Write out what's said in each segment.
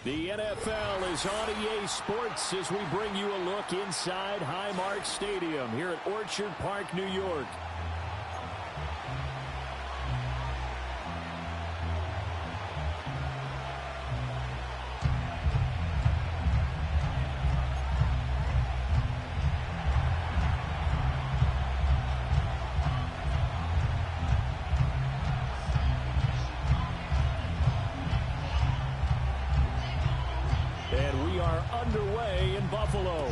The NFL is on EA Sports as we bring you a look inside Highmark Stadium here at Orchard Park, New York. And we are underway in Buffalo.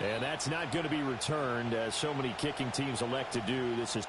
And that's not going to be returned, as so many kicking teams elect to do. This is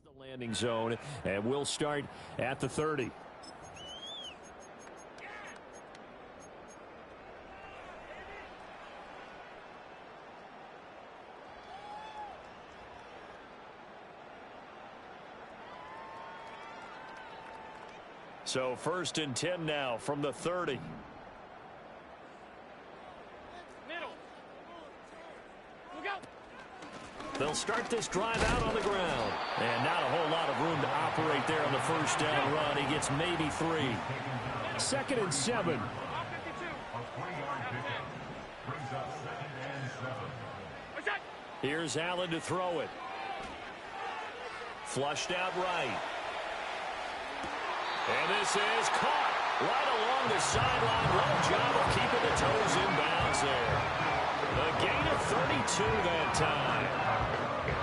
the landing zone, and we'll start at the 30. So 1st and 10 now from the 30. They'll start this drive out on the ground. And not a whole lot of room to operate there on the first down run. He gets maybe 3. 2nd and 7. Here's Allen to throw it. Flushed out right. And this is caught right along the sideline. What a job of keeping the toes in bounds there. A gain of 32 that time.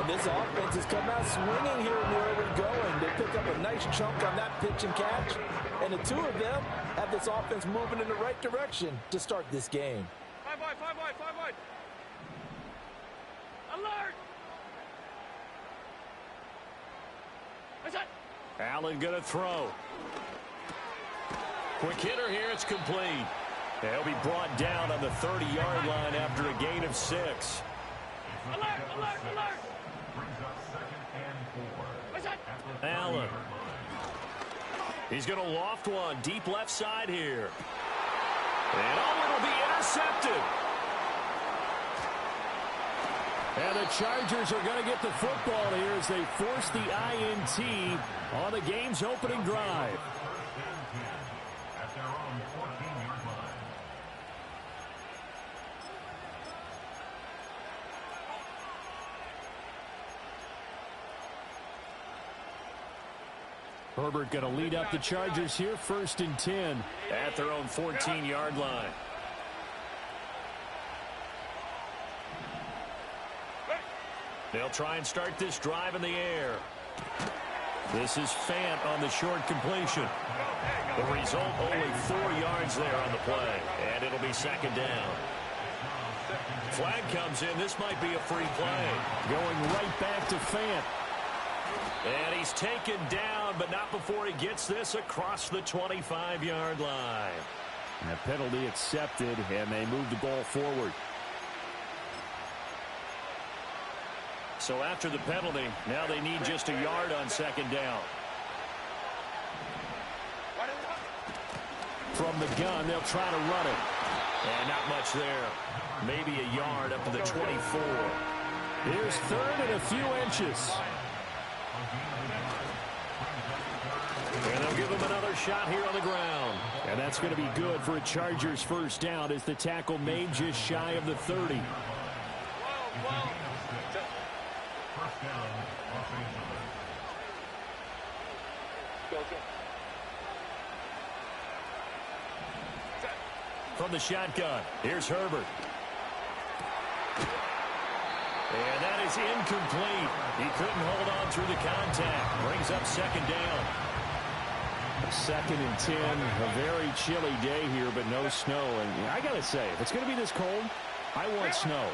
And this offense has come out swinging here in the early going. They pick up a nice chunk on that pitch and catch. And the two of them have this offense moving in the right direction to start this game. 5 wide. Alert! Allen going to throw. Quick hitter here. It's complete. He'll be brought down on the 30-yard line after a gain of 6. Alert! Allen. He's going to loft one deep left side here. And it'll be intercepted. And the Chargers are going to get the football here as they force the INT on the game's opening drive. Herbert going to lead up the Chargers here, 1st and 10 at their own 14-yard line. They'll try and start this drive in the air. This is Fant on the short completion. The result, only 4 yards there on the play, and it'll be 2nd down. Flag comes in. This might be a free play. Going right back to Fant. And he's taken down, but not before he gets this across the 25-yard line. And a penalty accepted, and they move the ball forward. So after the penalty, now they need just a yard on 2nd down. from the gun. They'll try to run it. And not much there. Maybe a yard up to the 24. Here's third and a few inches. And they'll give him another shot here on the ground. And that's going to be good for a Chargers first down as the tackle made just shy of the 30. From the shotgun, here's Herbert. And that is incomplete. He couldn't hold on through the contact. Brings up second down. 2nd and 10. A very chilly day here, but no snow. And I got to say, if it's going to be this cold, I want snow.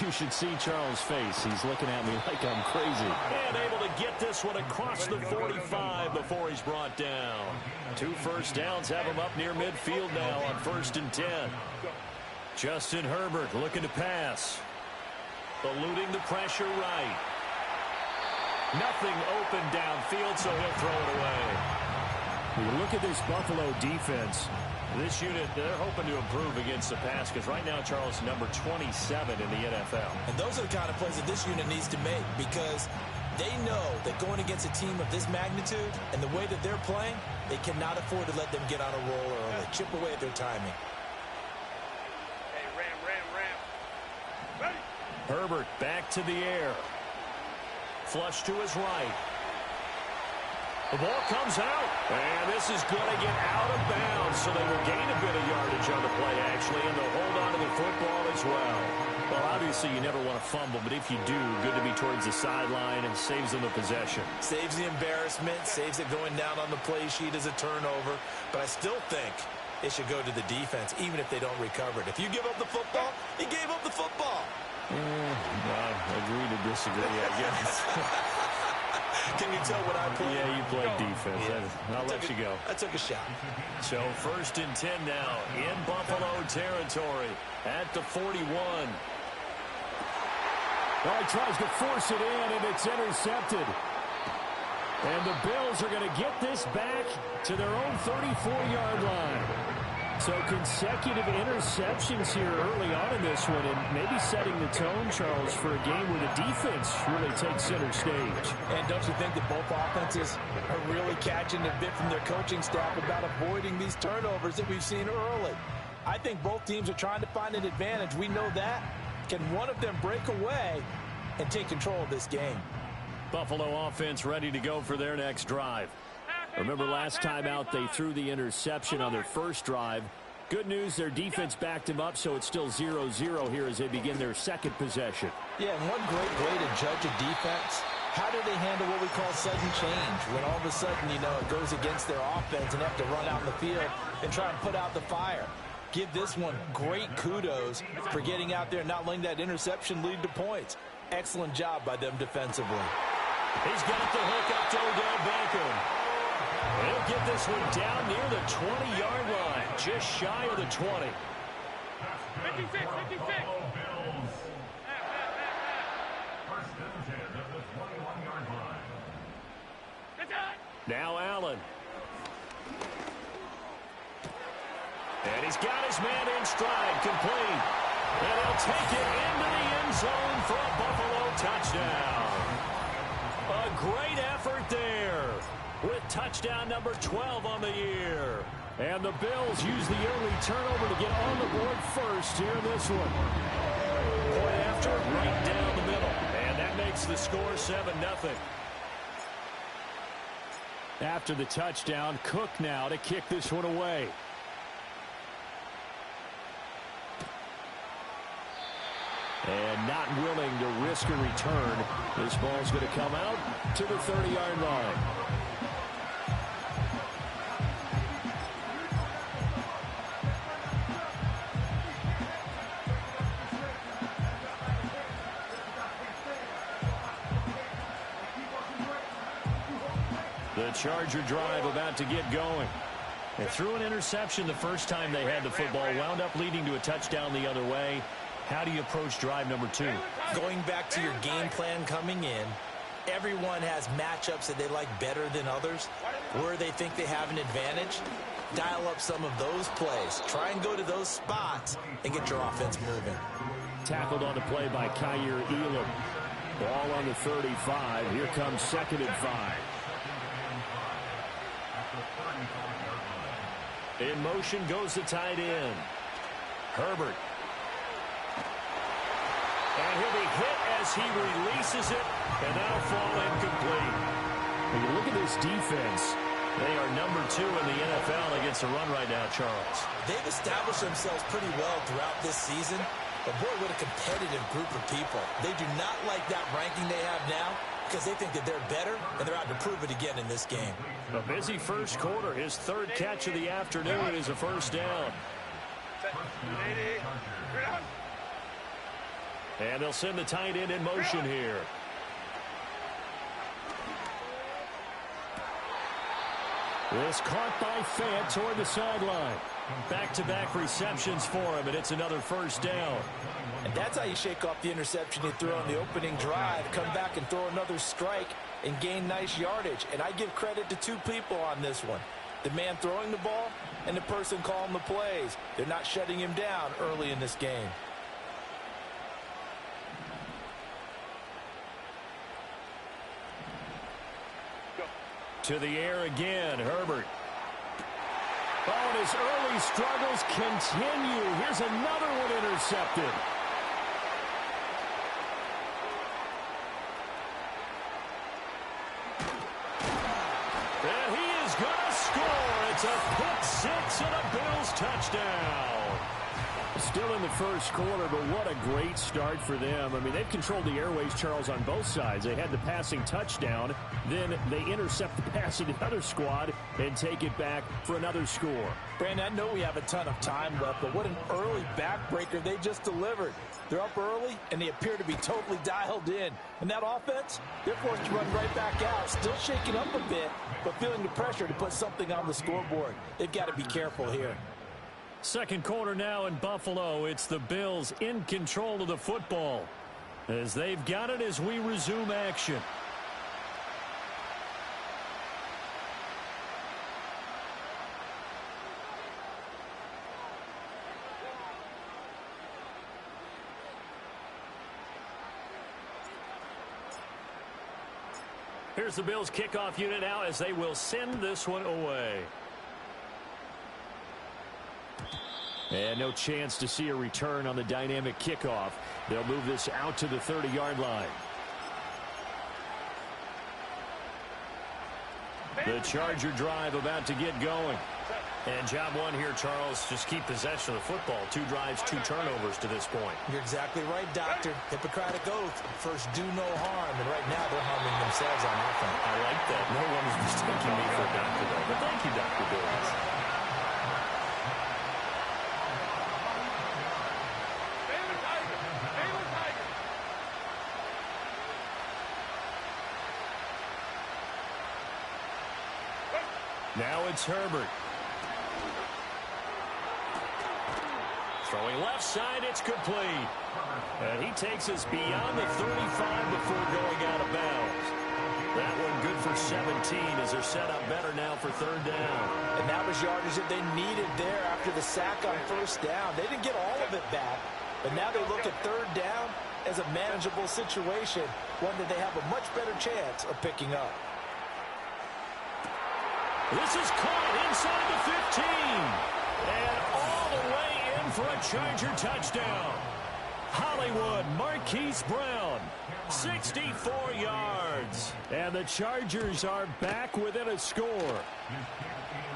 You should see Charles' face. He's looking at me like I'm crazy. And able to get this one across the 45 before he's brought down. 2 first downs have him up near midfield now on 1st and 10. Justin Herbert looking to pass. Eluding the pressure right. Nothing open downfield, so he'll throw it away. When you look at this Buffalo defense, this unit, they're hoping to improve against the pass because right now, Charles, number 27 in the NFL. And those are the kind of plays that this unit needs to make because they know that going against a team of this magnitude and the way that they're playing, they cannot afford to let them get on a roll early. Chip away at their timing. Hey, ram. Ready? Herbert back to the air. Flush to his right. The ball comes out. And this is going to get out of bounds, so they will gain a bit of yardage on the play, actually, and they'll hold on to the football as well. Well, obviously, you never want to fumble, but if you do, good to be towards the sideline and saves them the possession. Saves the embarrassment, saves it going down on the play sheet as a turnover. But I still think it should go to the defense, even if they don't recover it. If you give up the football, you gave up the football. Well, agree to disagree, I guess. Can you tell what I played? Yeah, you played defense. Yeah. I'll let you go. I took a shot. So 1st and 10 now in Buffalo territory at the 41. Well, he tries to force it in, and it's intercepted. And the Bills are going to get this back to their own 34-yard line. So consecutive interceptions here early on in this one, and maybe setting the tone, Charles, for a game where the defense really takes center stage. And don't you think that both offenses are really catching a bit from their coaching staff about avoiding these turnovers that we've seen early? I think both teams are trying to find an advantage. We know that. Can one of them break away and take control of this game? Buffalo offense ready to go for their next drive. Remember last time out they threw the interception on their first drive. Good news, their defense backed them up, so it's still 0-0 here as they begin their second possession. Yeah, and one great way to judge a defense, how do they handle what we call sudden change? When all of a sudden, you know, it goes against their offense and they have to run out in the field and try and put out the fire. Give this one great kudos for getting out there and not letting that interception lead to points. Excellent job by them defensively. He's got the hook up to Odell Beckham. He'll get this one down near the 20-yard line, just shy of the 20. 56. Now Allen. And he's got his man in stride, complete. And he'll take it into the end zone for a Buffalo touchdown. A great effort there with touchdown number 12 on the year. And the Bills use the early turnover to get on the board first here in this one. Point after, right down the middle. And that makes the score 7-0. After the touchdown, Cook now to kick this one away. And not willing to risk a return. This ball's going to come out to the 30-yard line. The Charger drive about to get going. They threw an interception the first time they had the football, wound up leading to a touchdown the other way. How do you approach drive number 2? Going back to your game plan coming in, everyone has matchups that they like better than others, where they think they have an advantage. dial up some of those plays. Try and go to those spots and get your offense moving. Tackled on the play by Kyer Elam. Ball on the 35. Here comes 2nd and 5. In motion goes the tight end. Herbert. And he'll be hit as he releases it, and that'll fall incomplete. When you look at this defense, they are number 2 in the NFL against the run right now, Charles. They've established themselves pretty well throughout this season, but boy, what a competitive group of people. They do not like that ranking they have now because they think that they're better, and they're out to prove it again in this game. A busy first quarter. His 3rd catch of the afternoon is a first down. And they'll send the tight end in motion here. This caught by Fant toward the sideline. Back-to-back receptions for him, and it's another first down. And that's how you shake off the interception you threw on the opening drive, come back and throw another strike and gain nice yardage. And I give credit to 2 people on this one. The man throwing the ball and the person calling the plays. They're not shutting him down early in this game. To the air again, Herbert. Oh, and his early struggles continue. Here's another one intercepted. And he is going to score. It's a pick 6 and a Bills touchdown. Still in the first quarter, but what a great start for them. I mean, they've controlled the airways, Charles, on both sides. They had the passing touchdown. Then they intercept the pass of the other squad and take it back for another score. Brandon, I know we have a ton of time left, but what an early backbreaker they just delivered. They're up early, and they appear to be totally dialed in. And that offense, they're forced to run right back out, still shaking up a bit, but feeling the pressure to put something on the scoreboard. They've got to be careful here. Second quarter now in Buffalo. It's the Bills in control of the football as they've got it as we resume action. Here's the Bills kickoff unit now as they will send this one away. And no chance to see a return on the dynamic kickoff. They'll move this out to the 30-yard line. The Charger drive about to get going. And job one here, Charles, just keep possession of the football. 2 drives, 2 turnovers to this point. You're exactly right, Doctor. Hippocratic oath. First, do no harm. And right now, they're harming themselves on offense. I like that. No one is mistaking me for a doctor, though. But thank you, Dr. Bills. Now it's Herbert. Throwing left side, it's complete. And he takes us beyond the 35 before going out of bounds. That one good for 17 as they're set up better now for 3rd down. And that was yardage that they needed there after the sack on 1st down. They didn't get all of it back, but now they look at 3rd down as a manageable situation, one that they have a much better chance of picking up. This is caught inside the 15. And all the way in for a Charger touchdown. Hollywood Marquise Brown, 64 yards. And the Chargers are back within a score.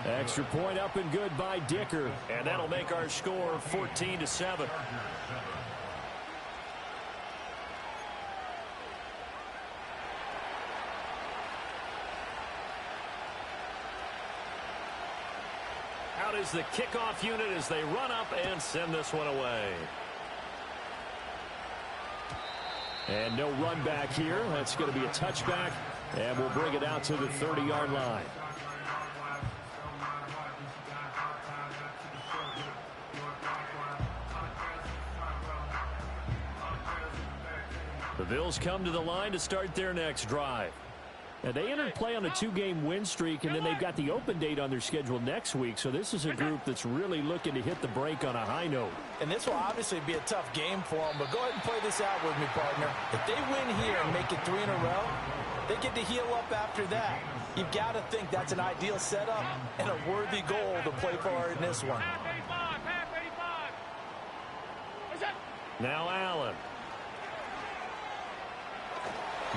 Extra point up and good by Dicker. And that'll make our score 14-7. Out is the kickoff unit as they run up and send this one away. And no run back here. That's going to be a touchback, and we'll bring it out to the 30-yard line. The Bills come to the line to start their next drive. And they entered play on a 2-game win streak, and then they've got the open date on their schedule next week. So this is a group that's really looking to hit the break on a high note. And this will obviously be a tough game for them, but go ahead and play this out with me, partner. If they win here and make it 3 in a row, they get to heal up after that. You've got to think that's an ideal setup and a worthy goal to play for in this one. Now Allen.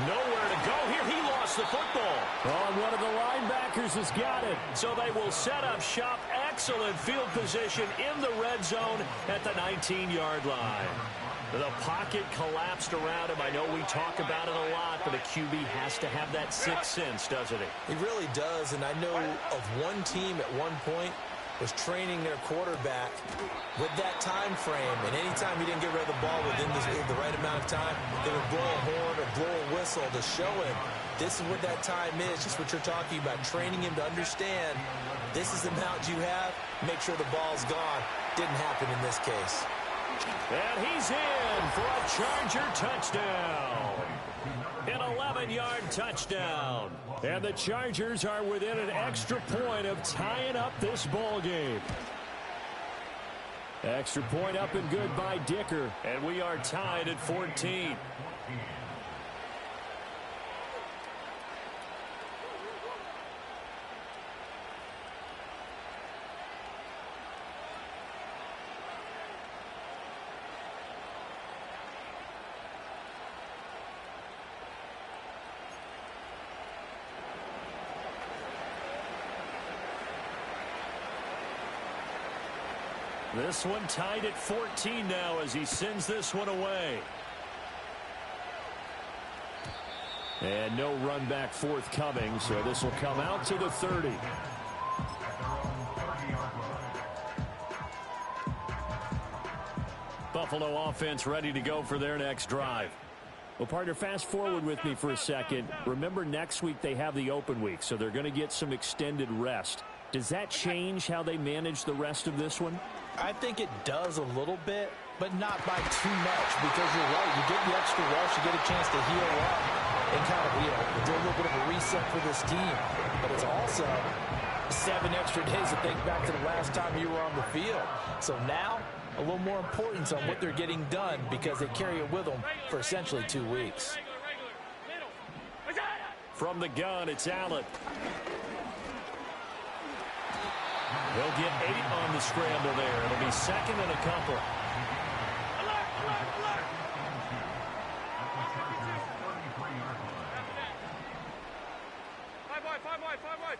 Nowhere to go here. He lost the football. Oh, and one of the linebackers has got it. So they will set up shop. Excellent field position in the red zone at the 19-yard line. The pocket collapsed around him. I know we talk about it a lot, but a QB has to have that sixth sense, doesn't he? He really does, and I know of one team at one point was training their quarterback with that time frame, and anytime he didn't get rid of the ball within the right amount of time, they would blow a horn or blow a whistle to show him this is what that time is, just what you're talking about, training him to understand this is the amount you have, make sure the ball's gone. Didn't happen in this case. And he's in for a Charger touchdown. An 11-yard touchdown. And the Chargers are within an extra point of tying up this ball game. Extra point up and good by Dicker. And we are tied at 14. This one tied at 14 now as he sends this one away. And no run back forthcoming, so this will come out to the 30. Buffalo offense ready to go for their next drive. Well, partner, fast forward with me for a second. Remember, next week they have the open week, so they're going to get some extended rest. Does that change how they manage the rest of this one? I think it does a little bit, but not by too much, because you're right. You get the extra rest, you get a chance to heal up and kind of, do a little bit of a reset for this team. But it's also 7 extra days to think back to the last time you were on the field. So now, a little more importance on what they're getting done because they carry it with them for essentially 2 weeks. From the gun, it's Allen. They'll get 8 on the scramble there. It'll be second and a couple. Five wide.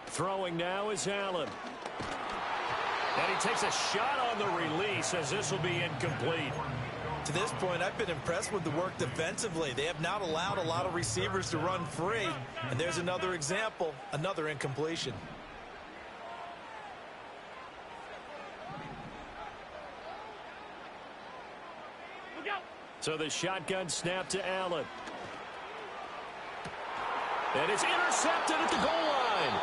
Throwing now is Allen. And he takes a shot on the release as this will be incomplete. To this point, I've been impressed with the work defensively. They have not allowed a lot of receivers to run free. And there's another example, another incompletion. So the shotgun snap to Allen. And it's intercepted at the goal line.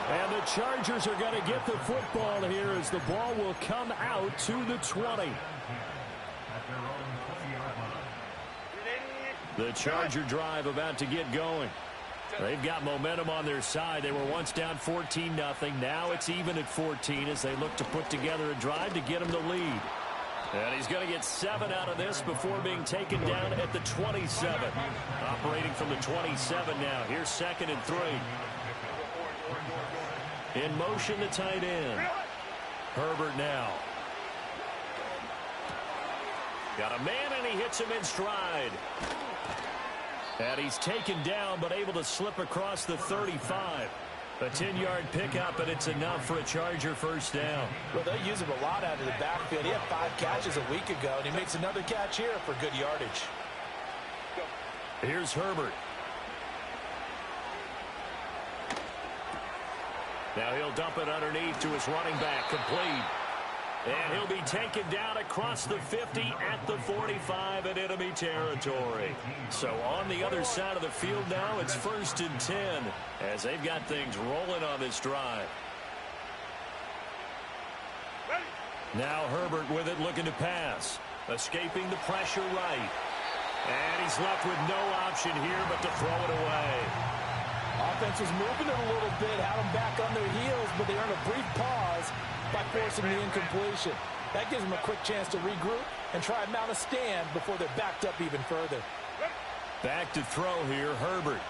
And the Chargers are going to get the football here as the ball will come out to the 20. The Charger drive about to get going. They've got momentum on their side. They were once down 14-0. Now it's even at 14 as they look to put together a drive to get them the lead. And he's going to get 7 out of this before being taken down at the 27. Operating from the 27 now. Here's 2nd and 3. In motion, the tight end. Herbert now. Got a man, and he hits him in stride. And he's taken down, but able to slip across the 35. A 10-yard pickup, and it's enough for a Charger first down. Well, they use him a lot out of the backfield. He had 5 catches a week ago, and he makes another catch here for good yardage. Here's Herbert. Now he'll dump it underneath to his running back, complete. And he'll be taken down across the 50 at the 45 in enemy territory. So on the other side of the field now, it's 1st and 10 as they've got things rolling on this drive. Now Herbert with it, looking to pass. Escaping the pressure right. And he's left with no option here but to throw it away. Offense was moving it a little bit, had them back on their heels, but they earned a brief pause by forcing the incompletion. That gives them a quick chance to regroup and try and mount a stand before they're backed up even further. Back to throw here, Herbert.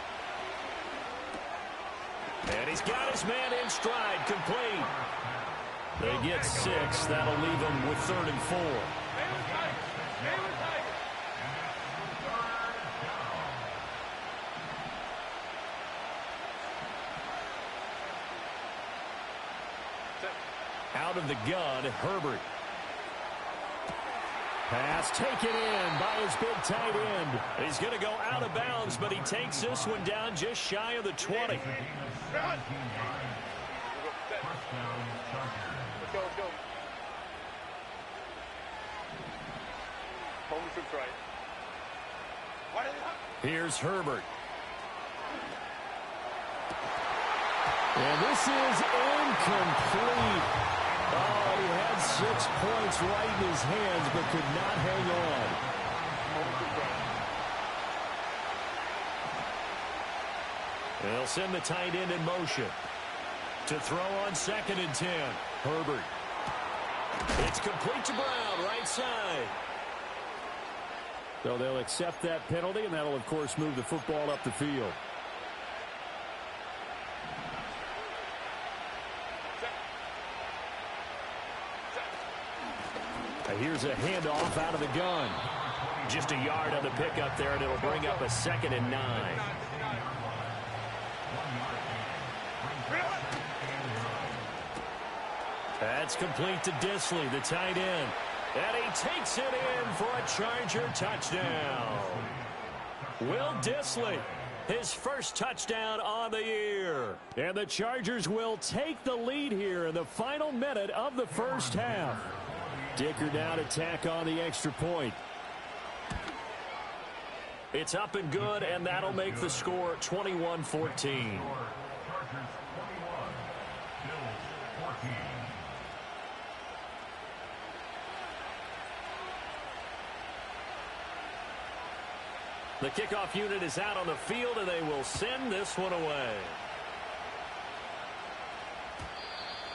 And he's got his man in stride, complete. They get 6. That'll leave them with 3rd and 4. Out of the gun, Herbert. Pass taken in by his big tight end. He's going to go out of bounds, but he takes this one down just shy of the 20. Let's go. Home trips right. Here's Herbert. And this is incomplete. Oh, he had 6 points right in his hands, but could not hang on. They'll send the tight end in motion. To throw on 2nd and 10. Herbert. It's complete to Brown, right side. So they'll accept that penalty, and that'll, of course, move the football up the field. Here's a handoff out of the gun. Just a yard on the pickup there, and it'll bring up a 2nd and 9. That's complete to Disley, the tight end. And he takes it in for a Charger touchdown. Will Disley, his first touchdown on the year. And the Chargers will take the lead here in the final minute of the first half. Dicker now to tack on the extra point. It's up and good, and that'll make the score 21-14. The kickoff unit is out on the field, and they will send this one away.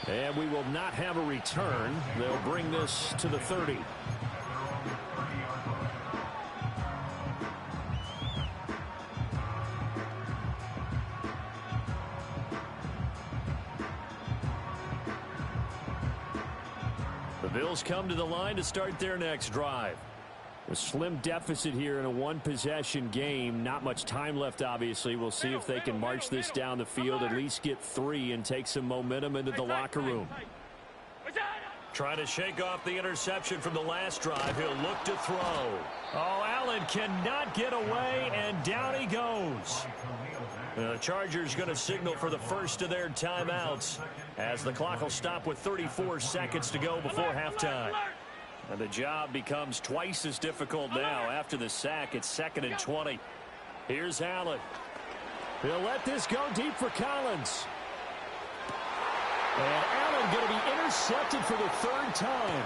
And we will not have a return. They'll bring this to the 30. The Bills come to the line to start their next drive. A slim deficit here in a one-possession game. Not much time left, obviously. We'll see if they can march this down the field, at least get 3 and take some momentum into the locker room. Trying to shake off the interception from the last drive. He'll look to throw. Oh, Allen cannot get away, and down he goes. The Chargers going to signal for the first of their timeouts as the clock will stop with 34 seconds to go before halftime. And the job becomes twice as difficult now. After the sack, it's 2nd and 20. Here's Allen. He'll let this go deep for Collins. And Allen going to be intercepted for the 3rd time.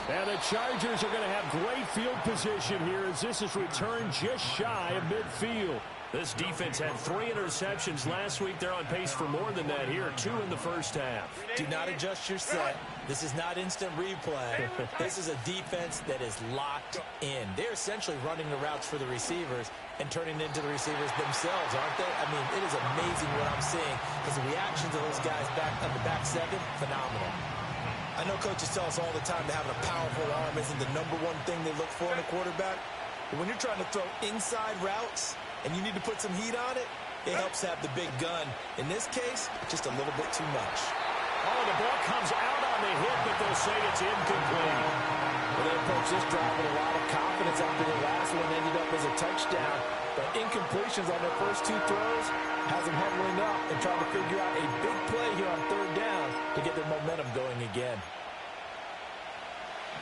And the Chargers are going to have great field position here as this is returned just shy of midfield. This defense had 3 interceptions last week. They're on pace for more than that here. 2 in the first half. Do not adjust your set. This is not instant replay. This is a defense that is locked in. They're essentially running the routes for the receivers and turning it into the receivers themselves, aren't they? I mean, it is amazing what I'm seeing because the reactions of those guys back on the back 7, phenomenal. I know coaches tell us all the time that having a powerful arm isn't the #1 thing they look for in a quarterback. But when you're trying to throw inside routes and you need to put some heat on it, it helps have the big gun. In this case, just a little bit too much. Oh, the ball comes out on the hit, but they'll say it's incomplete. Well, they approached this drive with a lot of confidence after the last one ended up as a touchdown. But incompletions on their first 2 throws has them huddling up and trying to figure out a big play here on 3rd down to get their momentum going again.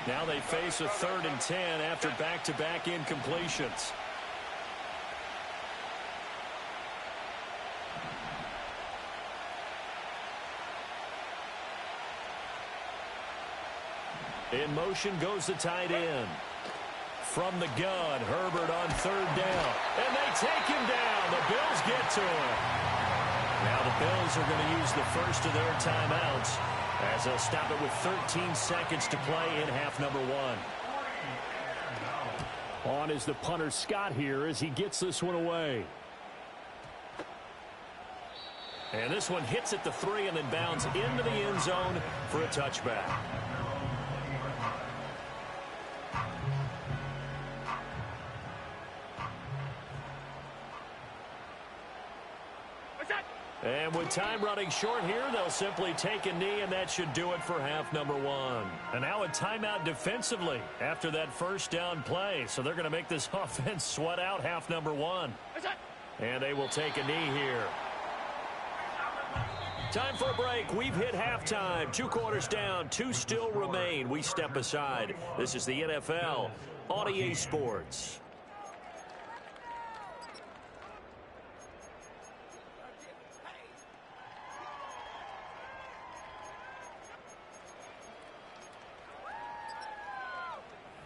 Now they face a 3rd and 10 after back-to-back incompletions. In motion goes the tight end. From the gun, Herbert on third down. And they take him down. The Bills get to him. Now the Bills are going to use the first of their timeouts as they'll stop it with 13 seconds to play in half number one. On is the punter Scott here as he gets this one away. And this one hits at the 3 and then bounds into the end zone for a touchback. And with time running short here, they'll simply take a knee, and that should do it for half number one. And now a timeout defensively after that first down play. So they're going to make this offense sweat out half number one. And they will take a knee here. Time for a break. We've hit halftime. 2 quarters down. 2 still remain. We step aside. This is the NFL on EA Sports.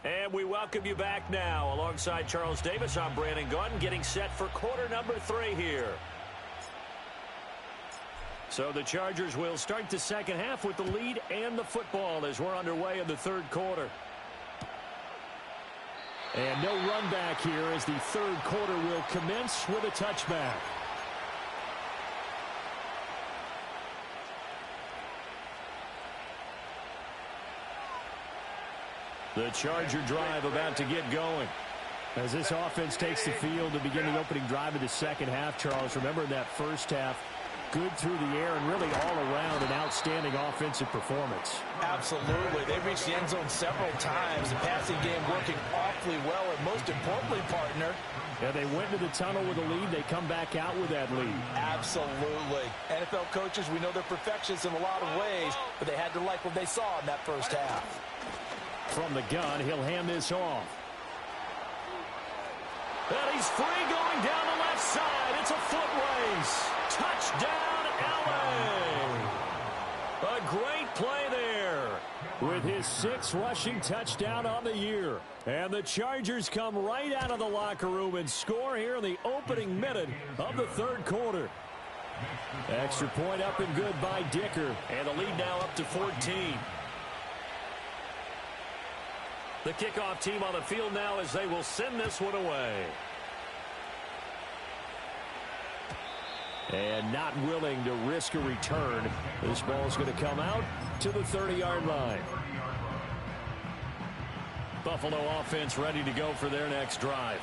And we welcome you back now. Alongside Charles Davis, I'm Brandon Gaudin, getting set for quarter number 3 here. So the Chargers will start the second half with the lead and the football as we're underway in the third quarter. And no run back here as the third quarter will commence with a touchback. The Charger drive about to get going. As this offense takes the field to begin the opening drive of the second half, Charles, remember in that first half, good through the air and really all around an outstanding offensive performance. Absolutely. They reached the end zone several times. The passing game working awfully well. And most importantly, partner, yeah, they went into the tunnel with a lead. They come back out with that lead. Absolutely. NFL coaches, we know they're perfectionists in a lot of ways, but they had to like what they saw in that first half. From the gun, he'll hand this off. And he's free going down the left side. It's a foot race. Touchdown, LA. A great play there. With his 6th rushing touchdown on the year. And the Chargers come right out of the locker room and score here in the opening minute of the third quarter. Extra point up and good by Dicker. And the lead now up to 14. The kickoff team on the field now as they will send this one away. And not willing to risk a return. This ball's going to come out to the 30-yard line. Buffalo offense ready to go for their next drive.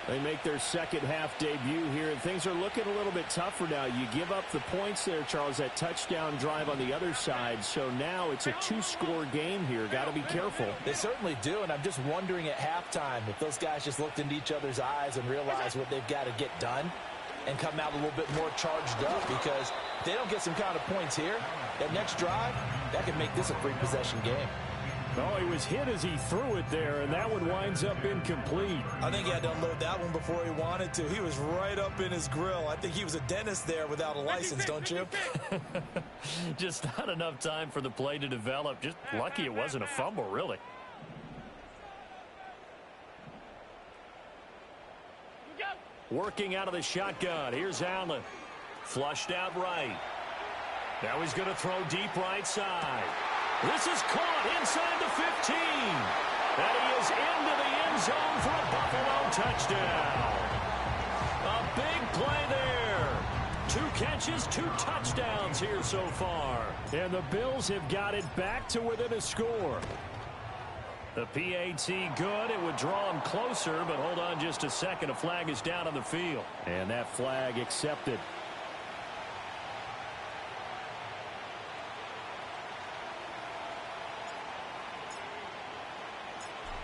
They make their second half debut here, and things are looking a little bit tougher now. You give up the points there, Charles, that touchdown drive on the other side. So now it's a 2-score game here. Got to be careful. They certainly do, and I'm just wondering at halftime if those guys just looked into each other's eyes and realized what they've got to get done and come out a little bit more charged up, because if they don't get some kind of points here, that next drive, that could make this a 3-possession game. Oh, he was hit as he threw it there, and that one winds up incomplete. I think he had to unload that one before he wanted to. He was right up in his grill. I think he was a dentist there without a license, don't you? Just not enough time for the play to develop. Just lucky it wasn't a fumble, really. Working out of the shotgun. Here's Allen. Flushed out right. Now he's going to throw deep right side. This is caught inside the 15. And he is into the end zone for a Buffalo touchdown. A big play there. 2 catches, 2 touchdowns here so far. And the Bills have got it back to within a score. The PAT good. It would draw him closer, but hold on just a second. A flag is down on the field. And that flag accepted.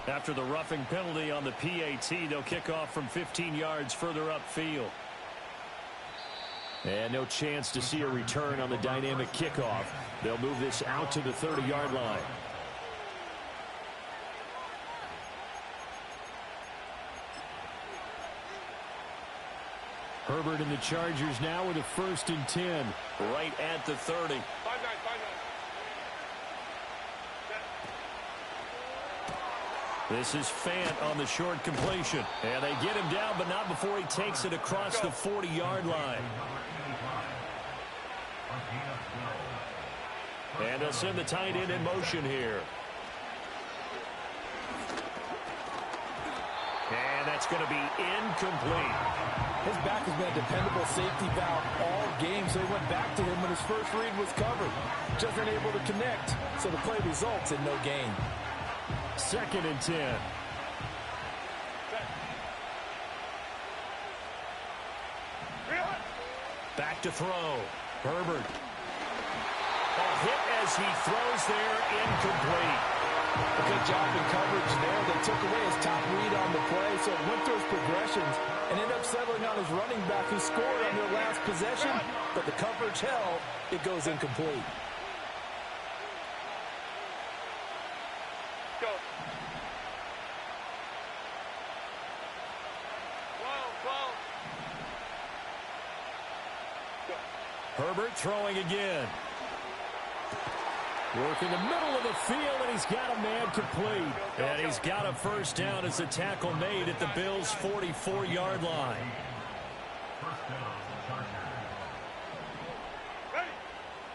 After the roughing penalty on the PAT, they'll kick off from 15 yards further upfield. And no chance to see a return on the dynamic kickoff. They'll move this out to the 30-yard line. Herbert and the Chargers now with a 1st and 10. Right at the 30. 5-9. This is Fant on the short completion. And they get him down, but not before he takes it across the 40-yard line. And they'll send the tight end in motion here. And that's going to be incomplete. His back has been a dependable safety valve all game, so he went back to him when his first read was covered. Just unable to connect, so the play results in no gain. 2nd and 10. Back to throw. Herbert. A hit as he throws there, incomplete. A good job in coverage there. They took away his top read on the play, so it went through his progressions and ended up settling on his running back who scored on their last possession, but the coverage held. It goes incomplete. Go. Herbert throwing again. Working the middle of the field, and he's got a man complete. And he's got a first down as the tackle made at the Bills' 44-yard line.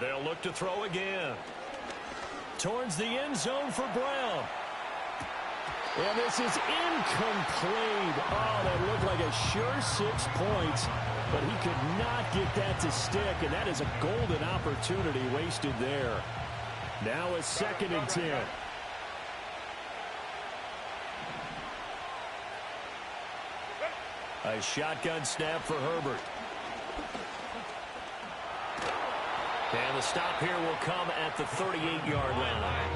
They'll look to throw again. Towards the end zone for Brown. And this is incomplete. Oh, that looked like a sure 6 points, but he could not get that to stick, and that is a golden opportunity wasted there. Now it's 2nd and 10. A shotgun snap for Herbert. And the stop here will come at the 38-yard line.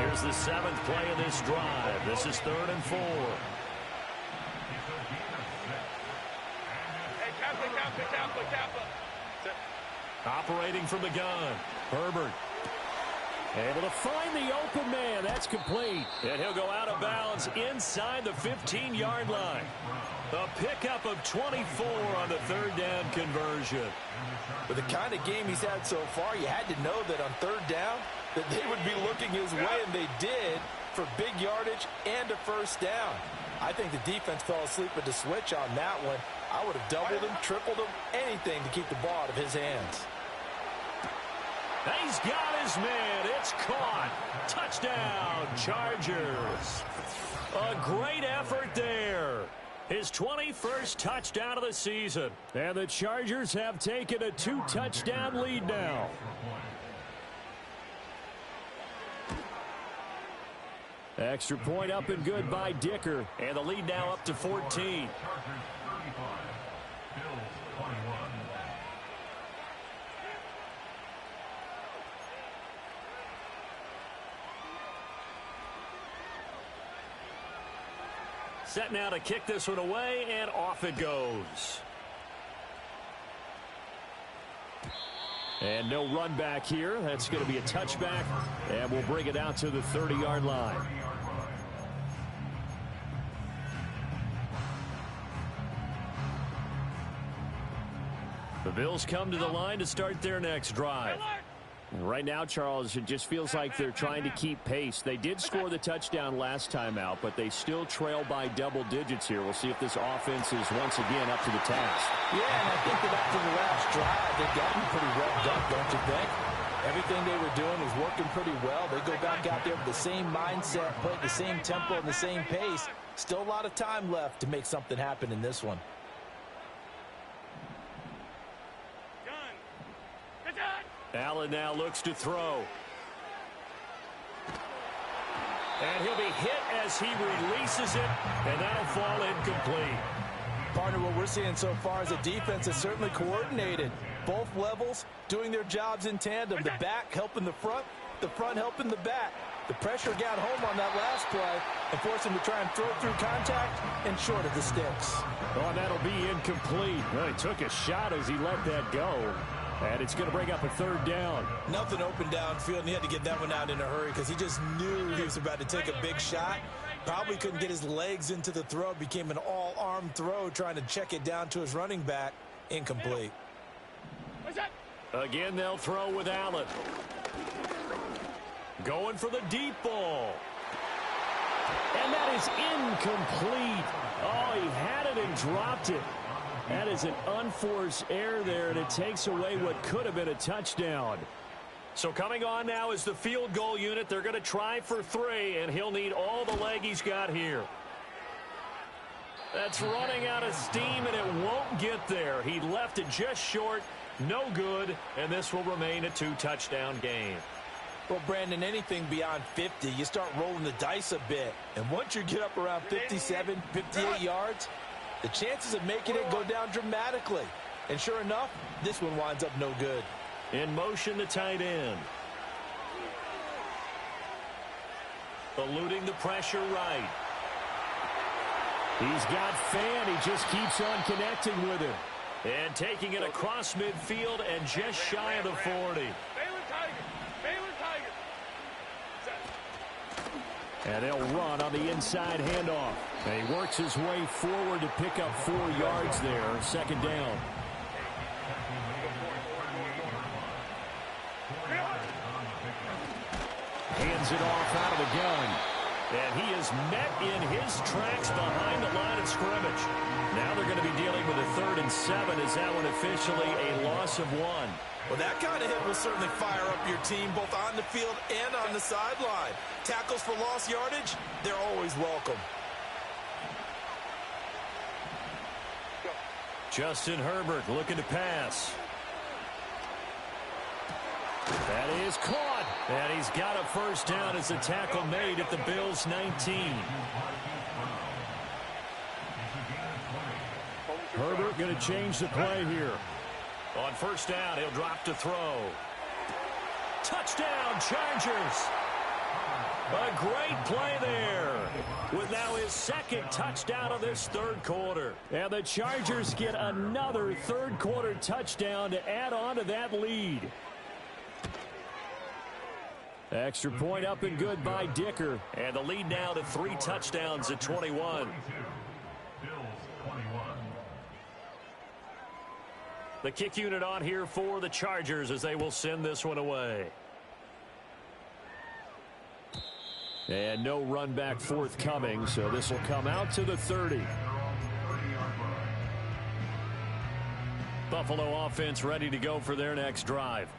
Here's the 7th play of this drive. This is 3rd and 4. Hey, Kappa. Operating from the gun. Herbert. Able to find the open man. That's complete. And he'll go out of bounds inside the 15-yard line. A pickup of 24 on the 3rd down conversion. With the kind of game he's had so far, you had to know that on 3rd down that they would be looking his way, and they did, for big yardage and a first down. I think the defense fell asleep with the switch on that one. I would have doubled him, tripled him, anything to keep the ball out of his hands. He's got his man. It's caught. Touchdown, Chargers. A great effort there. His 21st touchdown of the season. And the Chargers have taken a 2-touchdown lead now. Extra point up and good by Dicker. And the lead now up to 14. Set now to kick this one away, and off it goes. And no run back here. That's going to be a touchback, and we'll bring it out to the 30-yard line. The Bills come to the line to start their next drive. Right now, Charles, it just feels like they're trying to keep pace. They did score the touchdown last time out, but they still trail by double digits here. We'll see if this offense is once again up to the task. Yeah, and I think that after the last drive, they've gotten pretty revved up, don't you think? Everything they were doing was working pretty well. They go back out there with the same mindset, play at the same tempo and the same pace. Still a lot of time left to make something happen in this one. Allen now looks to throw. And he'll be hit as he releases it, and that'll fall incomplete. Partner, what we're seeing so far is a defense that's certainly coordinated. Both levels doing their jobs in tandem. The back helping the front helping the back. The pressure got home on that last play and forced him to try and throw through contact and short of the sticks. Oh, that'll be incomplete. Well, he took a shot as he let that go. And it's going to bring up a 3rd down. Nothing open downfield, and he had to get that one out in a hurry because he just knew he was about to take a big shot. Probably couldn't get his legs into the throw. Became an all-arm throw trying to check it down to his running back. Incomplete. Again, they'll throw with Allen. Going for the deep ball. And that is incomplete. Oh, he had it and dropped it. That is an unforced error there, and it takes away what could have been a touchdown. So coming on now is the field goal unit. They're going to try for 3, and he'll need all the leg he's got here. That's running out of steam, and it won't get there. He left it just short, no good, and this will remain a 2-touchdown game. Well, Brandon, anything beyond 50, you start rolling the dice a bit. And once you get up around 57, 58 yards, the chances of making it go down dramatically. And sure enough, this one winds up no good. In motion, the tight end. Eluding the pressure right. He's got Fan. He just keeps on connecting with him. And taking it across midfield and just shy of the 40. And they'll run on the inside handoff. And he works his way forward to pick up 4 yards there. Second down. Hands it off out of the gun. And he is met in his tracks behind the line of scrimmage. Now they're going to be dealing with a 3rd and 7. Is that one officially a loss of 1? Well, that kind of hit will certainly fire up your team both on the field and on the sideline. Tackles for lost yardage, they're always welcome. Justin Herbert looking to pass. That is caught. And he's got a first down as a tackle made at the Bills' 19. Herbert going to change the play here. On first down, he'll drop to throw. Touchdown, Chargers. A great play there with now his 2nd touchdown of this 3rd quarter. And the Chargers get another 3rd quarter touchdown to add on to that lead. Extra point up and good by Dicker. And the lead now to 3 touchdowns at 21. The kick unit on here for the Chargers as they will send this one away. And no run back forthcoming, so this will come out to the 30. Buffalo offense ready to go for their next drive.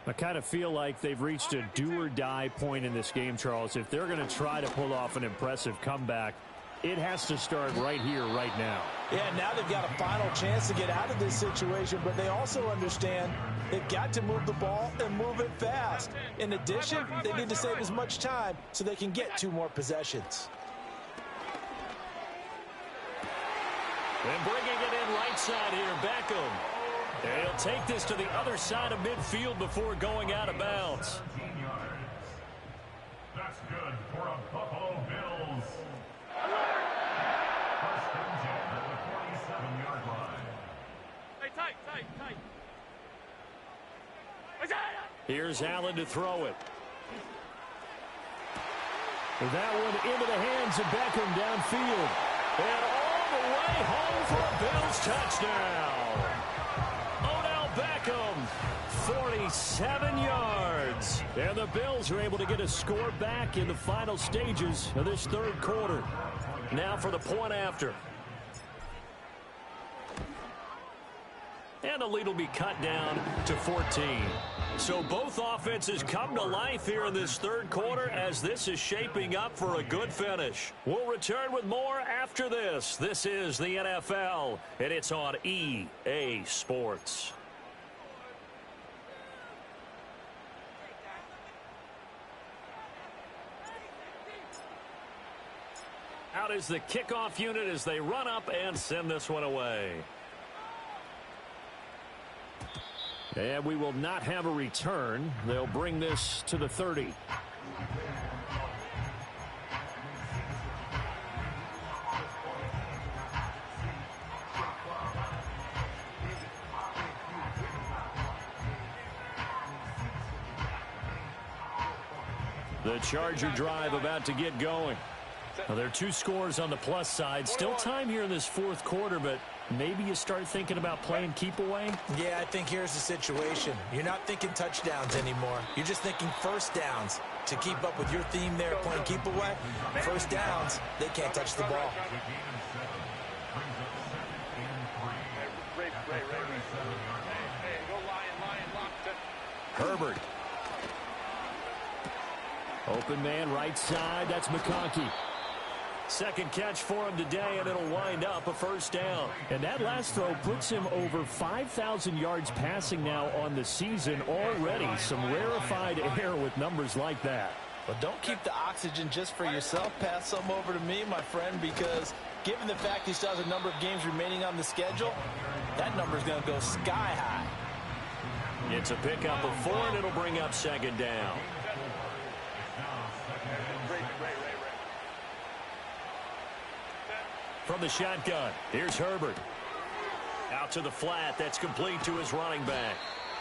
I kind of feel like they've reached a do-or-die point in this game, Charles. If they're going to try to pull off an impressive comeback, it has to start right here, right now. Yeah, now they've got a final chance to get out of this situation, but they also understand they've got to move the ball and move it fast. In addition, they need to save as much time so they can get 2 more possessions. And bringing it in right side here, Beckham. And he'll take this to the other side of midfield before going out of bounds. That's good for a Buffalo Bills. Here's Allen to throw it. That one into the hands of Beckham downfield. And all the way home for a Bills touchdown. Odell Beckham, 47 yards. And the Bills are able to get a score back in the final stages of this 3rd quarter. Now for the point after. And the lead will be cut down to 14. So both offenses come to life here in this 3rd quarter as this is shaping up for a good finish. We'll return with more after this. This is the NFL, and it's on EA Sports. Out is the kickoff unit as they run up and send this one away. And we will not have a return. They'll bring this to the 30. The Charger drive about to get going. Now, there are 2 scores on the plus side. Still time here in this 4th quarter, but maybe you start thinking about playing keep away? Yeah, I think here's the situation. You're not thinking touchdowns anymore. You're just thinking first downs. to keep up with your theme there playing keep away. First downs, they can't touch the ball. Herbert. Open man right side. That's McConkey. Second catch for him today, and it'll wind up a first down. And that last throw puts him over 5,000 yards passing now on the season already. Some rarefied air with numbers like that. Well, don't keep the oxygen just for yourself. Pass some over to me, my friend, because given the fact he still has a number of games remaining on the schedule, that number is going to go sky high. It's a pickup of 4, and it'll bring up second down. From the shotgun, here's Herbert. Out to the flat, that's complete to his running back.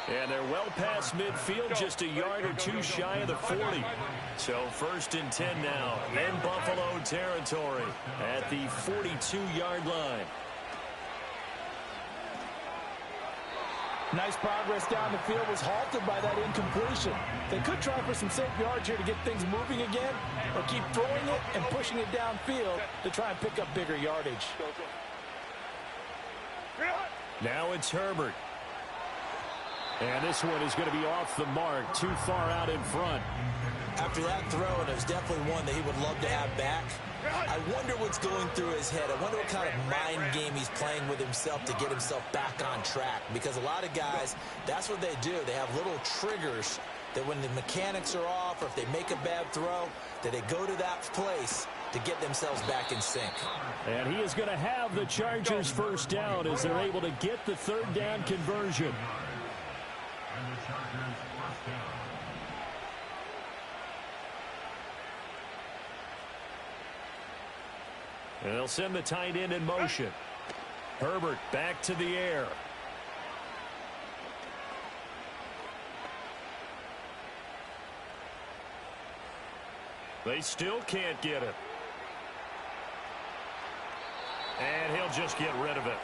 And they're well past midfield, just a yard or two shy of the 40. So 1st and 10 now in Buffalo territory at the 42-yard line. Nice progress down the field was halted by that incompletion. They could try for some safe yards here to get things moving again, or keep throwing it and pushing it downfield to try and pick up bigger yardage. Now it's Herbert. And this one is going to be off the mark, too far out in front. After that throw, and it was definitely one that he would love to have back, I wonder what's going through his head. I wonder what kind of mind game he's playing with himself to get himself back on track. Because a lot of guys, that's what they do. They have little triggers that when the mechanics are off or if they make a bad throw, that they go to that place to get themselves back in sync. And he is going to have the Chargers first down as they're able to get the third down conversion. And they'll send the tight end in motion. Herbert back to the air. They still can't get it. And he'll just get rid of it.